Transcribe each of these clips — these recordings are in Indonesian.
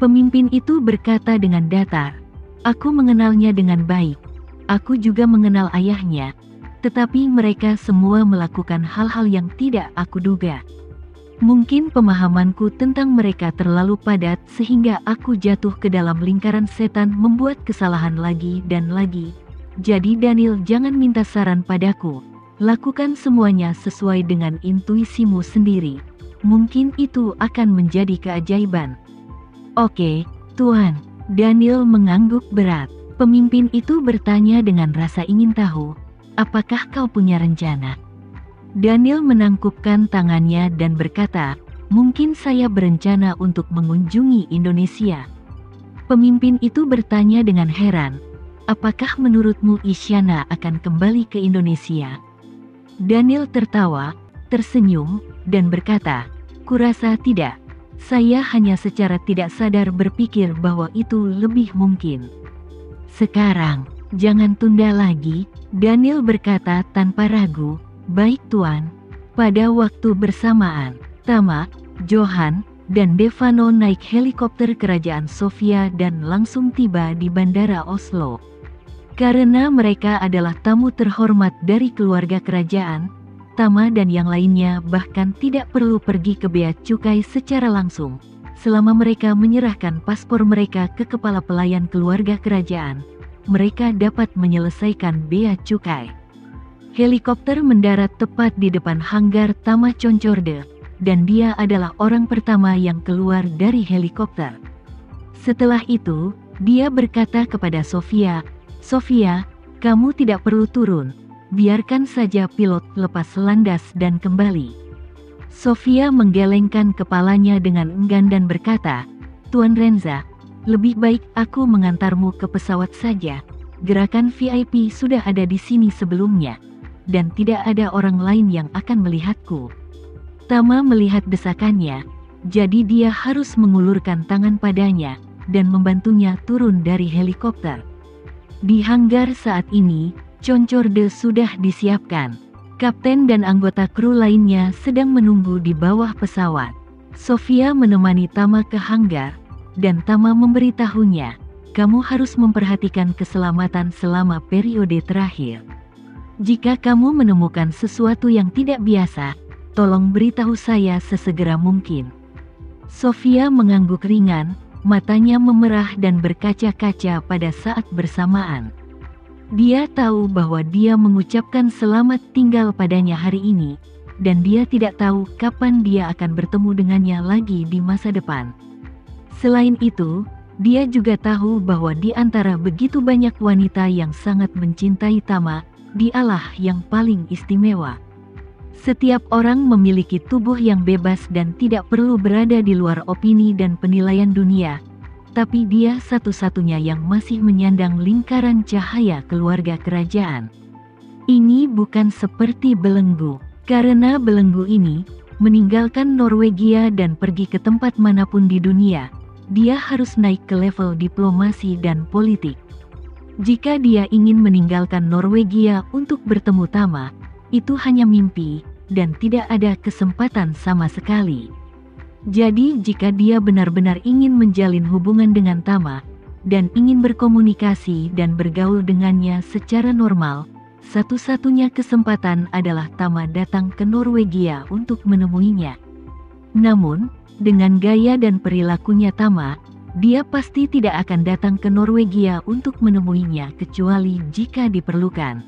Pemimpin itu berkata dengan datar, "Aku mengenalnya dengan baik. Aku juga mengenal ayahnya. Tetapi mereka semua melakukan hal-hal yang tidak aku duga. Mungkin pemahamanku tentang mereka terlalu padat sehingga aku jatuh ke dalam lingkaran setan membuat kesalahan lagi dan lagi. Jadi Daniel, jangan minta saran padaku. Lakukan semuanya sesuai dengan intuisimu sendiri. Mungkin itu akan menjadi keajaiban." "Oke, Tuan." Daniel mengangguk berat. Pemimpin itu bertanya dengan rasa ingin tahu, "Apakah kau punya rencana?" Daniel menangkupkan tangannya dan berkata, "Mungkin saya berencana untuk mengunjungi Indonesia." Pemimpin itu bertanya dengan heran, "Apakah menurutmu Isyana akan kembali ke Indonesia?" Daniel tertawa, tersenyum, dan berkata, "Kurasa tidak. Saya hanya secara tidak sadar berpikir bahwa itu lebih mungkin." "Sekarang, jangan tunda lagi," Daniel berkata tanpa ragu. "Baik Tuan." Pada waktu bersamaan, Tama, Johan, dan Devano naik helikopter kerajaan Sofia dan langsung tiba di Bandara Oslo. Karena mereka adalah tamu terhormat dari keluarga kerajaan, Tama dan yang lainnya bahkan tidak perlu pergi ke bea cukai secara langsung. Selama mereka menyerahkan paspor mereka ke kepala pelayan keluarga kerajaan, mereka dapat menyelesaikan bea cukai. Helikopter mendarat tepat di depan hanggar Tama Concorde, dan dia adalah orang pertama yang keluar dari helikopter. Setelah itu, dia berkata kepada Sofia, "Sofia, kamu tidak perlu turun. Biarkan saja pilot lepas landas dan kembali." Sofia menggelengkan kepalanya dengan enggan dan berkata, "Tuan Renza, lebih baik aku mengantarmu ke pesawat saja. Gerakan VIP sudah ada di sini sebelumnya, dan tidak ada orang lain yang akan melihatku." Tama melihat desakannya, jadi dia harus mengulurkan tangan padanya dan membantunya turun dari helikopter. Di hanggar saat ini, Concorde sudah disiapkan. Kapten dan anggota kru lainnya sedang menunggu di bawah pesawat. Sofia menemani Tama ke hanggar, dan Tama memberitahunya, "Kamu harus memperhatikan keselamatan selama periode terakhir. Jika kamu menemukan sesuatu yang tidak biasa, tolong beritahu saya sesegera mungkin." Sofia mengangguk ringan, matanya memerah dan berkaca-kaca pada saat bersamaan. Dia tahu bahwa dia mengucapkan selamat tinggal padanya hari ini, dan dia tidak tahu kapan dia akan bertemu dengannya lagi di masa depan. Selain itu, dia juga tahu bahwa di antara begitu banyak wanita yang sangat mencintai Tama, dialah yang paling istimewa. Setiap orang memiliki tubuh yang bebas dan tidak perlu berada di luar opini dan penilaian dunia, tapi dia satu-satunya yang masih menyandang lingkaran cahaya keluarga kerajaan. Ini bukan seperti belenggu, karena belenggu ini meninggalkan Norwegia dan pergi ke tempat manapun di dunia. Dia harus naik ke level diplomasi dan politik. Jika dia ingin meninggalkan Norwegia untuk bertemu Tama, itu hanya mimpi, dan tidak ada kesempatan sama sekali. Jadi jika dia benar-benar ingin menjalin hubungan dengan Tama, dan ingin berkomunikasi dan bergaul dengannya secara normal, satu-satunya kesempatan adalah Tama datang ke Norwegia untuk menemuinya. Namun, dengan gaya dan perilakunya Tama, dia pasti tidak akan datang ke Norwegia untuk menemuinya kecuali jika diperlukan.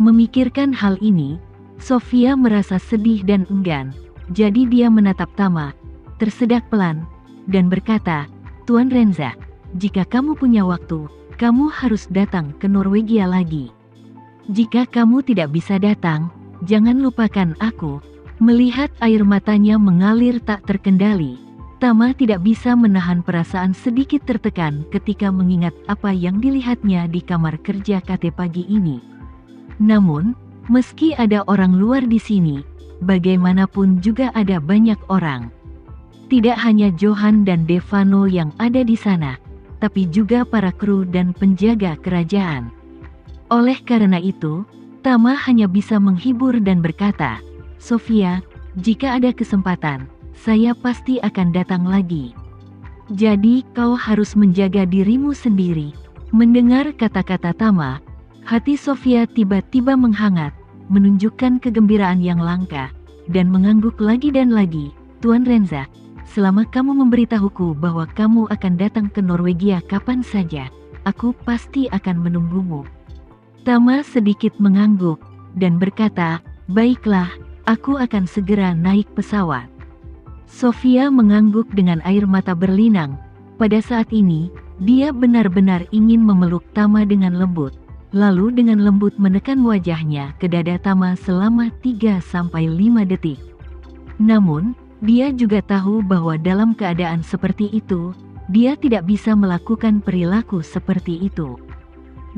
Memikirkan hal ini, Sofia merasa sedih dan enggan, jadi dia menatap Tama, tersedak pelan, dan berkata, "Tuan Renza, jika kamu punya waktu, kamu harus datang ke Norwegia lagi. Jika kamu tidak bisa datang, jangan lupakan aku." Melihat air matanya mengalir tak terkendali, Tama tidak bisa menahan perasaan sedikit tertekan ketika mengingat apa yang dilihatnya di kamar kerja KT pagi ini. Namun, meski ada orang luar di sini, bagaimanapun juga ada banyak orang. Tidak hanya Johan dan Devano yang ada di sana, tapi juga para kru dan penjaga kerajaan. Oleh karena itu, Tama hanya bisa menghibur dan berkata, "Sofia, jika ada kesempatan, saya pasti akan datang lagi." Jadi kau harus menjaga dirimu sendiri. Mendengar kata-kata Tama, hati Sofia tiba-tiba menghangat, menunjukkan kegembiraan yang langka, dan mengangguk lagi dan lagi. Tuan Renza, selama kamu memberitahuku bahwa kamu akan datang ke Norwegia kapan saja, aku pasti akan menunggumu. Tama sedikit mengangguk, dan berkata, baiklah, aku akan segera naik pesawat. Sofia mengangguk dengan air mata berlinang. Pada saat ini, dia benar-benar ingin memeluk Tama dengan lembut, lalu dengan lembut menekan wajahnya ke dada Tama selama 3-5 detik. Namun, dia juga tahu bahwa dalam keadaan seperti itu, dia tidak bisa melakukan perilaku seperti itu.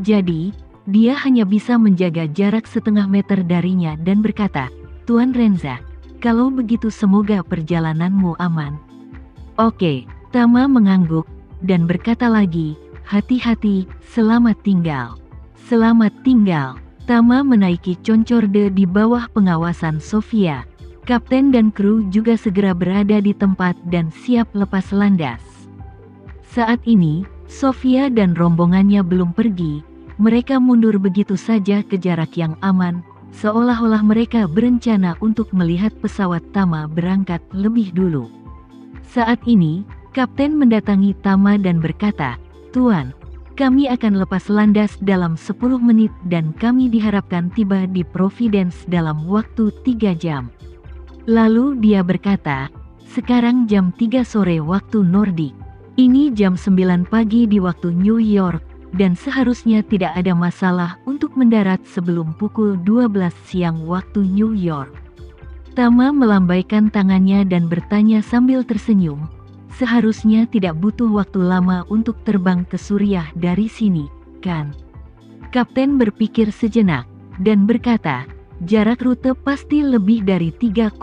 Jadi, dia hanya bisa menjaga jarak setengah meter darinya dan berkata, Tuan Renza, kalau begitu semoga perjalananmu aman. Oke, Tama mengangguk, dan berkata lagi, hati-hati, selamat tinggal. Selamat tinggal. Tama menaiki concorde di bawah pengawasan Sofia. Kapten dan kru juga segera berada di tempat dan siap lepas landas. Saat ini, Sofia dan rombongannya belum pergi. Mereka mundur begitu saja ke jarak yang aman, seolah-olah mereka berencana untuk melihat pesawat Tama berangkat lebih dulu. Saat ini, Kapten mendatangi Tama dan berkata, Tuan, kami akan lepas landas dalam 10 menit dan kami diharapkan tiba di Providence dalam waktu 3 jam. Lalu dia berkata, sekarang jam 3 sore waktu Nordik. Ini jam 9 pagi di waktu New York, dan seharusnya tidak ada masalah untuk mendarat sebelum pukul 12 siang waktu New York. Tama melambaikan tangannya dan bertanya sambil tersenyum, seharusnya tidak butuh waktu lama untuk terbang ke Suriah dari sini, kan? Kapten berpikir sejenak, dan berkata, jarak rute pasti lebih dari 3,000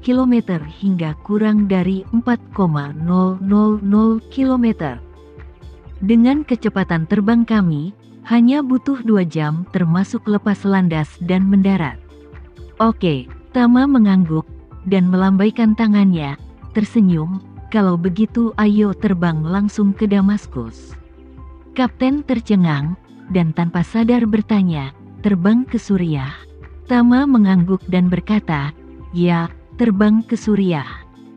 km hingga kurang dari 4,000 km. Dengan kecepatan terbang kami, hanya butuh 2 jam termasuk lepas landas dan mendarat. Oke, Tama mengangguk, dan melambaikan tangannya, tersenyum, kalau begitu ayo terbang langsung ke Damaskus. Kapten tercengang, dan tanpa sadar bertanya, terbang ke Suriah? Tama mengangguk dan berkata, ya, terbang ke Suriah.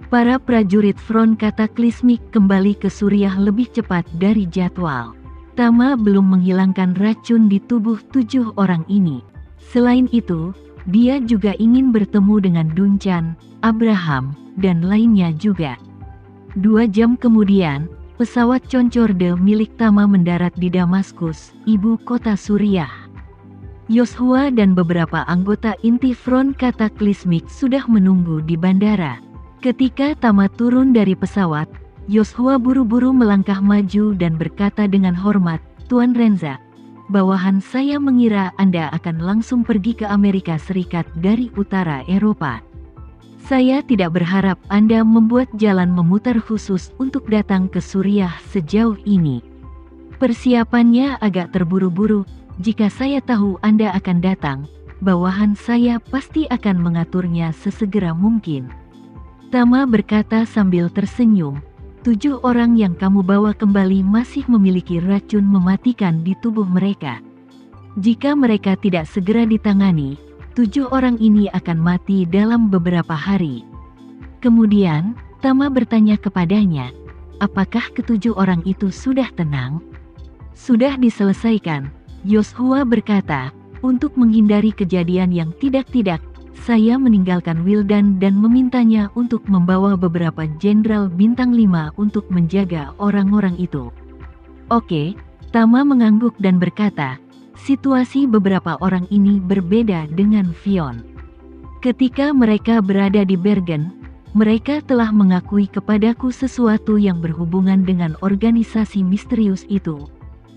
Para prajurit front kataklismik kembali ke Suriah lebih cepat dari jadwal. Tama belum menghilangkan racun di tubuh 7 orang ini. Selain itu, dia juga ingin bertemu dengan Duncan, Abraham, dan lainnya juga. 2 jam kemudian, pesawat Concorde milik Tama mendarat di Damaskus, ibu kota Suriah. Yoshua dan beberapa anggota inti front kataklismik sudah menunggu di bandara. Ketika Tama turun dari pesawat, Yoshua buru-buru melangkah maju dan berkata dengan hormat, Tuan Renza, bawahan saya mengira Anda akan langsung pergi ke Amerika Serikat dari utara Eropa. Saya tidak berharap Anda membuat jalan memutar khusus untuk datang ke Suriah sejauh ini. Persiapannya agak terburu-buru. Jika saya tahu Anda akan datang, bawahan saya pasti akan mengaturnya sesegera mungkin. Tama berkata sambil tersenyum, 7 orang yang kamu bawa kembali masih memiliki racun mematikan di tubuh mereka. Jika mereka tidak segera ditangani, 7 orang ini akan mati dalam beberapa hari. Kemudian, Tama bertanya kepadanya, apakah ke-7 orang itu sudah tenang? Sudah diselesaikan, Yoshua berkata, untuk menghindari kejadian yang tidak-tidak, saya meninggalkan Wildan dan memintanya untuk membawa beberapa jenderal bintang 5 untuk menjaga orang-orang itu. Oke, Tama mengangguk dan berkata, situasi beberapa orang ini berbeda dengan Fionn. Ketika mereka berada di Bergen, mereka telah mengakui kepadaku sesuatu yang berhubungan dengan organisasi misterius itu.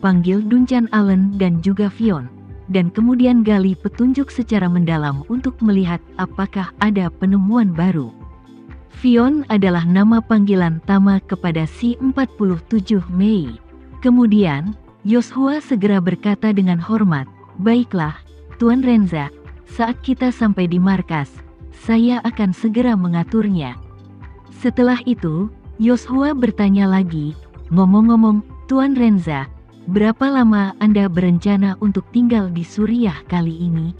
Panggil Duncan Allen dan juga Fionn, dan kemudian gali petunjuk secara mendalam untuk melihat apakah ada penemuan baru. Fionn adalah nama panggilan Tama kepada si 47 Mei. Kemudian, Yoshua segera berkata dengan hormat, baiklah, Tuan Renza, saat kita sampai di markas, saya akan segera mengaturnya. Setelah itu, Yoshua bertanya lagi, ngomong-ngomong, Tuan Renza, berapa lama Anda berencana untuk tinggal di Suriah kali ini?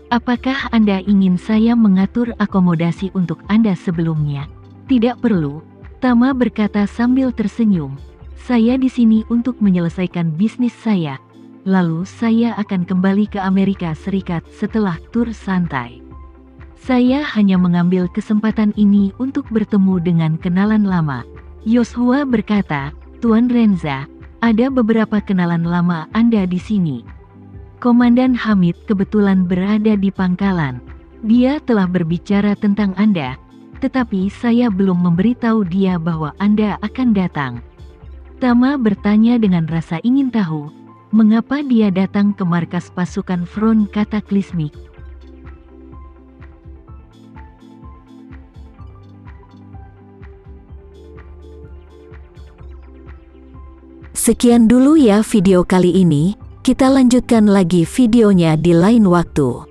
Apakah Anda ingin saya mengatur akomodasi untuk Anda sebelumnya? Tidak perlu, Tama berkata sambil tersenyum. Saya di sini untuk menyelesaikan bisnis saya. Lalu saya akan kembali ke Amerika Serikat setelah tur santai. Saya hanya mengambil kesempatan ini untuk bertemu dengan kenalan lama. Yoshua berkata, Tuan Renza, ada beberapa kenalan lama Anda di sini. Komandan Hamid kebetulan berada di pangkalan. Dia telah berbicara tentang Anda, tetapi saya belum memberitahu dia bahwa Anda akan datang. Tama bertanya dengan rasa ingin tahu, mengapa dia datang ke markas pasukan Front Kataklismik. Sekian dulu ya video kali ini, kita lanjutkan lagi videonya di lain waktu.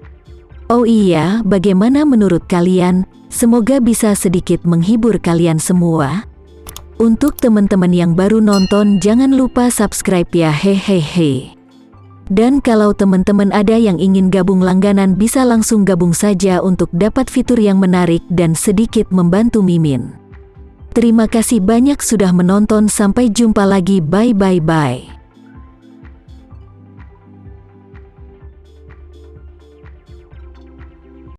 Oh iya, bagaimana menurut kalian? Semoga bisa sedikit menghibur kalian semua. Untuk teman-teman yang baru nonton, jangan lupa subscribe ya, hehehe. Dan kalau teman-teman ada yang ingin gabung langganan, bisa langsung gabung saja untuk dapat fitur yang menarik dan sedikit membantu Mimin. Terima kasih banyak sudah menonton, sampai jumpa lagi, bye bye bye.